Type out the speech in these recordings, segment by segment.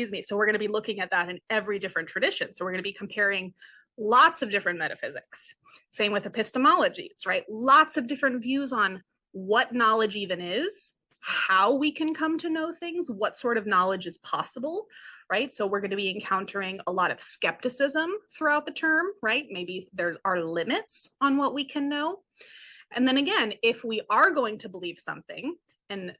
excuse me. So we're going to be looking at that in every different tradition. So we're going to be comparing lots of different metaphysics. Same with epistemologies, right? Lots of different views on what knowledge even is, how we can come to know things, what sort of knowledge is possible, right? So we're going to be encountering a lot of skepticism throughout the term, right? Maybe there are limits on what we can know. And then again, if we are going to believe something, and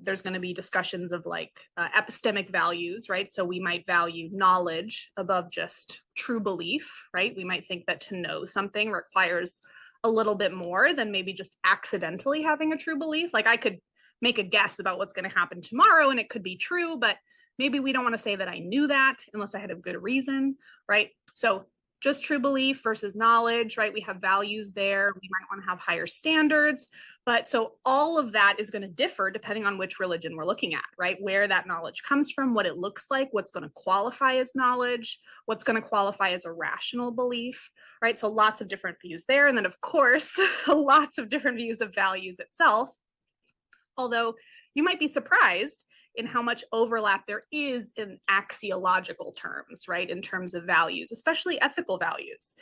there's going to be discussions of like epistemic values, right? So we might value knowledge above just true belief, right? We might think that to know something requires a little bit more than maybe just accidentally having a true belief. Like I could make a guess about what's going to happen tomorrow and it could be true, but maybe we don't want to say that I knew that unless I had a good reason, right? So just true belief versus knowledge, right? We have values there. We might want to have higher standards. But so all of that is going to differ depending on which religion we're looking at, right? Where that knowledge comes from, what it looks like, what's going to qualify as knowledge, what's going to qualify as a rational belief, right? So lots of different views there. And then of course, lots of different views of values itself. Although you might be surprised in how much overlap there is in axiological terms, right? In terms of values, especially ethical values.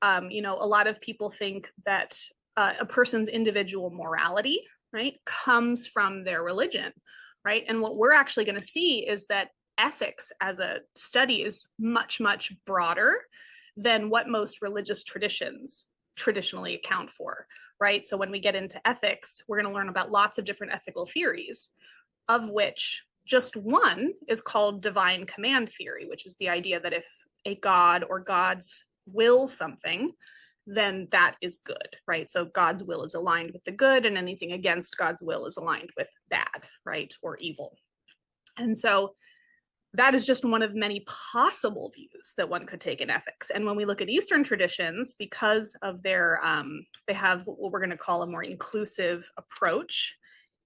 A lot of people think that a person's individual morality, right, comes from their religion, right? And what we're actually going to see is that ethics as a study is much, much broader than what most religious traditions traditionally account for, right? So when we get into ethics, we're going to learn about lots of different ethical theories, of which just one is called divine command theory, which is the idea that if a god or gods will something, then that is good, right? So God's will is aligned with the good, and anything against God's will is aligned with bad, right, or evil. And so that is just one of many possible views that one could take in ethics. And when we look at Eastern traditions, because of their, they have what we're going to call a more inclusive approach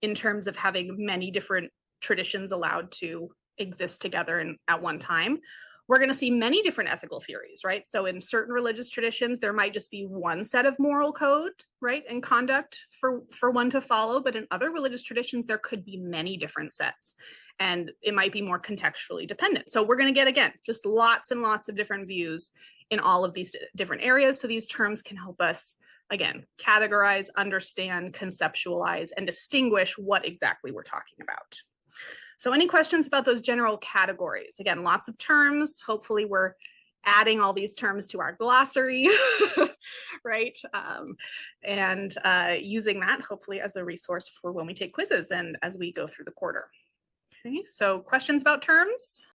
in terms of having many different traditions allowed to exist together at one time, we're going to see many different ethical theories, right? So in certain religious traditions, there might just be one set of moral code, right, and conduct for one to follow. But in other religious traditions, there could be many different sets, and it might be more contextually dependent. So we're going to get, again, just lots and lots of different views in all of these different areas. So these terms can help us, again, categorize, understand, conceptualize, and distinguish what exactly we're talking about. So any questions about those general categories? Again, lots of terms. Hopefully we're adding all these terms to our glossary, right? And using that hopefully as a resource for when we take quizzes and as we go through the quarter. Okay, so questions about terms?